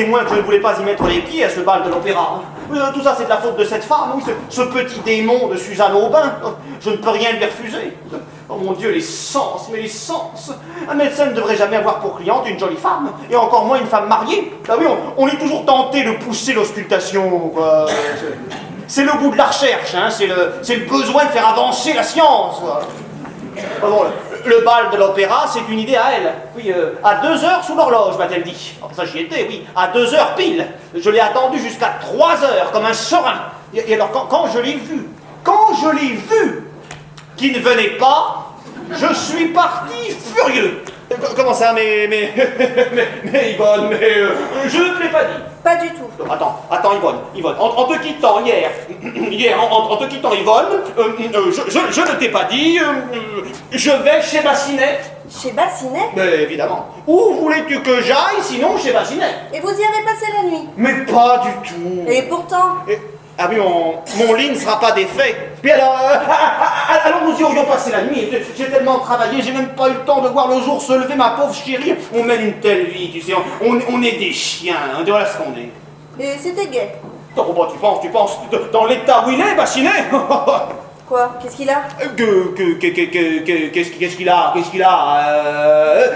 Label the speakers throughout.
Speaker 1: doutez moins que je ne voulais pas y mettre les pieds à ce bal de l'opéra. Tout ça, c'est de la faute de cette femme, oui, ce petit démon de Suzanne Aubin. Je ne peux rien lui refuser. Oh mon Dieu, les sens, mais les sens. Un médecin ne devrait jamais avoir pour cliente une jolie femme, et encore moins une femme mariée. Ah oui, on est toujours tenté de pousser l'auscultation, quoi. C'est le goût de la recherche, hein, c'est le besoin de faire avancer la science, quoi. Ah bon, le bal de l'opéra, c'est une idée à elle. Oui, à 2 heures sous l'horloge, m'a-t-elle dit. Oh, ça, j'y étais, oui, à 2 heures pile. Je l'ai attendu jusqu'à 3 heures, comme un serein. Et alors, quand je l'ai vu, qu'il ne venait pas, je suis parti furieux. Comment ça, mais Yvonne, je ne te l'ai pas dit.
Speaker 2: Pas du tout.
Speaker 1: Attends, Yvonne, en te quittant en te quittant, Yvonne, je ne t'ai pas dit, je vais chez Bassinet.
Speaker 2: Chez Bassinet?
Speaker 1: Mais évidemment. Où voulais-tu que j'aille, sinon chez Bassinet?
Speaker 2: Et vous y avez passé la nuit?
Speaker 1: Mais pas du tout.
Speaker 2: Et pourtant?
Speaker 1: Ah oui, mon lit ne sera pas défait. Puis alors nous y aurions passé la nuit. J'ai tellement travaillé, j'ai même pas eu le temps de voir le jour se lever, ma pauvre chérie. On mène une telle vie, tu sais, on est des chiens, hein, voilà ce qu'on est.
Speaker 2: Et c'était gai.
Speaker 1: Oh, bah, tu penses, dans l'état où il est, Bassinet.
Speaker 2: Quoi? Qu'est-ce qu'il a?
Speaker 1: Qu'est-ce qu'il a?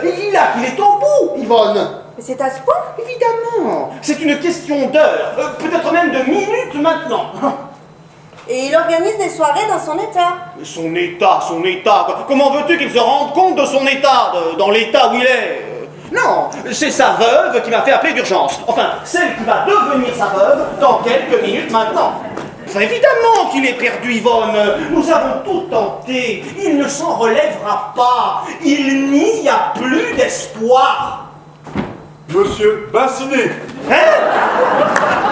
Speaker 1: Il est au bout, Yvonne.
Speaker 2: Mais c'est à ce point?
Speaker 1: Évidemment. C'est une question d'heure, peut-être même de minutes maintenant.
Speaker 2: Et il organise des soirées dans son état.
Speaker 1: Son état. Comment veux-tu qu'il se rende compte de son état, dans l'état où il est? Non, c'est sa veuve qui m'a fait appeler d'urgence. Enfin, celle qui va devenir sa veuve dans quelques minutes maintenant. Enfin, évidemment qu'il est perdu, Yvonne. Nous avons tout tenté. Il ne s'en relèvera pas. Il n'y a plus d'espoir.
Speaker 3: Monsieur Bassinet.
Speaker 1: Hein?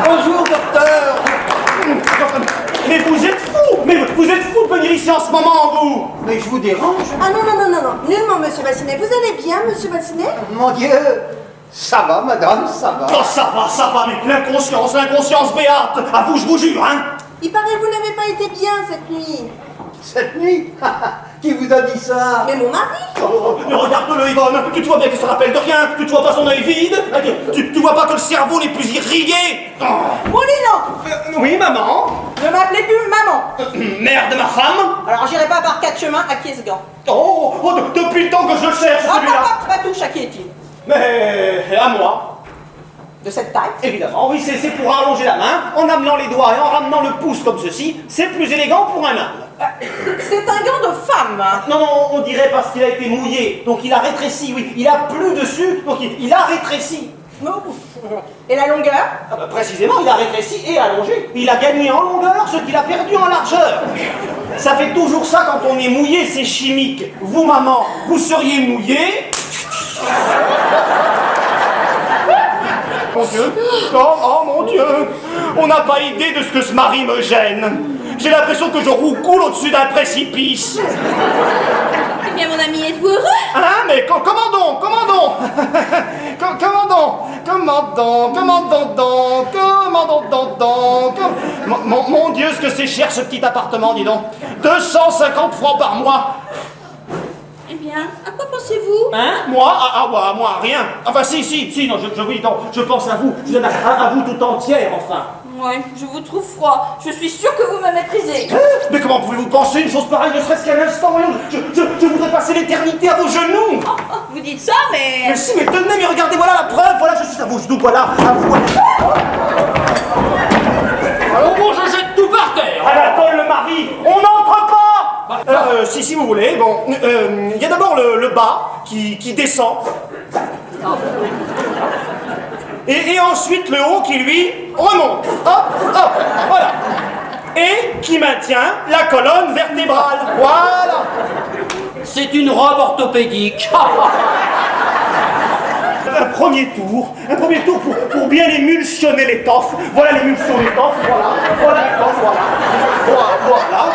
Speaker 4: Bonjour, docteur.
Speaker 1: Mais vous êtes fou de venir ici en ce moment, vous.
Speaker 4: Mais je vous dérange?
Speaker 2: Ah non, nullement, monsieur Bassinet. Vous allez bien, monsieur Bassinet?
Speaker 4: Mon Dieu, ça va, madame, ça va.
Speaker 1: Oh, ça va, mais l'inconscience béate. À vous, je vous jure, hein.
Speaker 2: Il paraît que vous n'avez pas été bien cette nuit.
Speaker 4: Cette nuit? Qui vous a dit ça?
Speaker 2: Mais mon mari?
Speaker 1: Oh, mais regarde-le, Yvonne. Tu te vois bien qu'il se rappelle de rien. Tu vois pas son œil vide. Tu vois pas que le cerveau n'est plus irrigué. Oh.
Speaker 2: Moulino!
Speaker 1: Oui, maman.
Speaker 2: Ne m'appelez plus maman.
Speaker 1: Mère de ma femme.
Speaker 2: Alors j'irai pas par 4 chemins à Kiesgan.
Speaker 1: Oh, depuis le temps que je le cherche, celui-là.
Speaker 2: Patouche, à qui est-il?
Speaker 1: Mais à moi.
Speaker 2: De cette taille?
Speaker 1: Évidemment, oui, c'est pour allonger la main, en amenant les doigts et en ramenant le pouce comme ceci. C'est plus élégant pour un homme.
Speaker 2: C'est un gant de femme.
Speaker 1: Non, on dirait parce qu'il a été mouillé, donc il a rétréci, oui. Il a plus dessus, donc il a rétréci.
Speaker 2: Non. Et la longueur?
Speaker 1: Ah bah, précisément, il a rétréci et allongé. Il a gagné en longueur ce qu'il a perdu en largeur. Ça fait toujours ça quand on est mouillé, c'est chimique. Vous, maman, vous seriez mouillé. Mon Dieu, oh mon Dieu, on n'a pas idée de ce que ce mari me gêne. J'ai l'impression que je roucoule au-dessus d'un précipice.
Speaker 5: Eh bien, mon ami, êtes-vous heureux?
Speaker 1: Hein, mais comment donc? Mon Dieu, ce que c'est cher ce petit appartement, dis donc. 250 francs par mois.
Speaker 5: Eh bien, à quoi pensez-vous?
Speaker 1: Hein? Moi, rien. Enfin, si, non, je pense à vous. Je donne à vous tout entière, enfin.
Speaker 5: Ouais, je vous trouve froid. Je suis sûre que vous me méprisez.
Speaker 1: Hein? Mais comment pouvez-vous penser une chose pareille, ne serait-ce qu'un instant? Je voudrais passer l'éternité à vos genoux.
Speaker 5: Oh, vous dites ça, mais...
Speaker 1: Mais si, mais tenez, mais regardez, voilà la preuve. Voilà, je suis à vos genoux, voilà, à vous. Alors bon, je jette tout par terre. Anatole, le mari, on n'entre pas. Si vous voulez, bon, il y a d'abord le bas qui descend. Et ensuite le haut qui, lui, remonte. Hop, voilà. Et qui maintient la colonne vertébrale. Voilà.
Speaker 6: C'est une robe orthopédique.
Speaker 1: Un premier tour pour bien émulsionner l'étoffe. Voilà l'émulsion d'étoffe, voilà l'étoffe, voilà.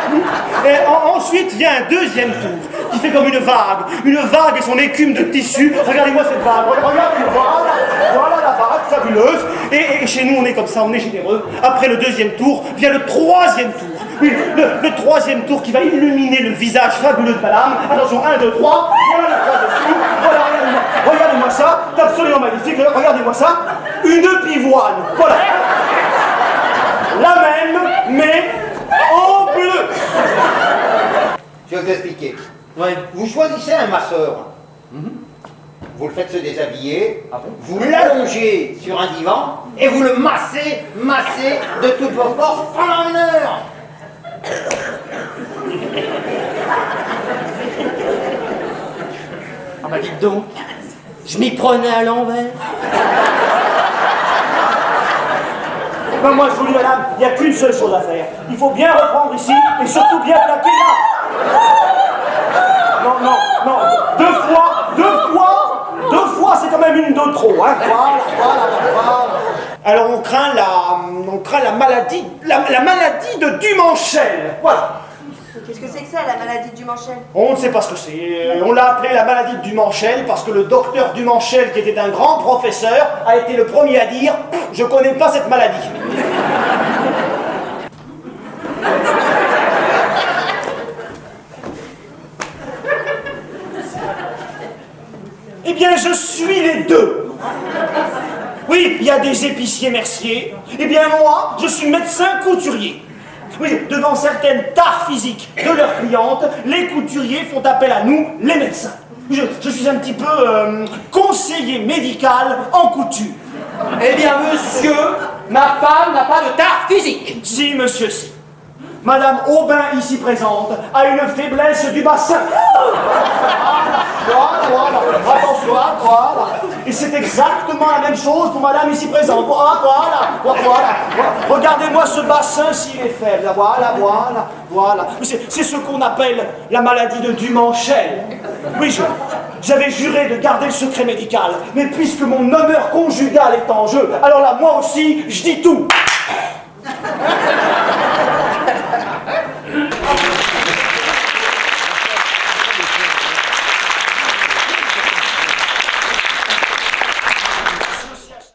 Speaker 1: Et ensuite vient un deuxième tour qui fait comme une vague et son écume de tissu. Regardez-moi cette vague, voilà la vague fabuleuse. Et chez nous on est comme ça, on est généreux. Après le deuxième tour vient le troisième tour. Oui, le troisième tour qui va illuminer le visage fabuleux de madame. Attention, 1, 2, 3, voilà la troisième tour, voilà, regardez-moi Regardez-moi ça, c'est absolument magnifique. Regardez-moi ça, une pivoine. Voilà. La même, mais en bleu.
Speaker 4: Je vais vous expliquer.
Speaker 1: Ouais.
Speaker 4: Vous choisissez un masseur. Vous le faites se déshabiller,
Speaker 1: Ah bon?
Speaker 4: vous l'allongez sur un divan et vous le massez de toutes vos forces pendant 1 heure.
Speaker 6: Ah bah dites donc, je m'y prenais à l'envers.
Speaker 1: Ben moi, je vous dis, madame, il n'y a qu'une seule chose à faire. Il faut bien reprendre ici et surtout bien plaquer là. Non, non, non. Deux fois, c'est quand même une de trop. Hein. Voilà. Alors on craint la maladie, la maladie de Dumanchel. Voilà.
Speaker 2: Qu'est-ce que c'est que ça, la maladie du Manchel?
Speaker 1: On ne sait pas ce que c'est. On l'a appelé la maladie de Dumanchel parce que le docteur Dumanchel, qui était un grand professeur, a été le premier à dire « Je connais pas cette maladie ». Eh bien, je suis les deux. Oui, il y a des épiciers merciers. Eh bien, moi, je suis médecin couturier. Oui, devant certaines tares physiques de leurs clientes, les couturiers font appel à nous, les médecins. Je suis un petit peu conseiller médical en couture.
Speaker 6: Eh bien, monsieur, ma femme n'a pas de tare physique.
Speaker 1: Si, monsieur, si. Madame Aubin, ici présente, a une faiblesse du bassin. Voilà. Attention, voilà. Et c'est exactement la même chose pour madame ici présente. Voilà. Regardez-moi ce bassin s'il est faible. Voilà. C'est ce qu'on appelle la maladie de Dumanchel. Oui, j'avais juré de garder le secret médical. Mais puisque mon honneur conjugal est en jeu, alors là, moi aussi, je dis tout.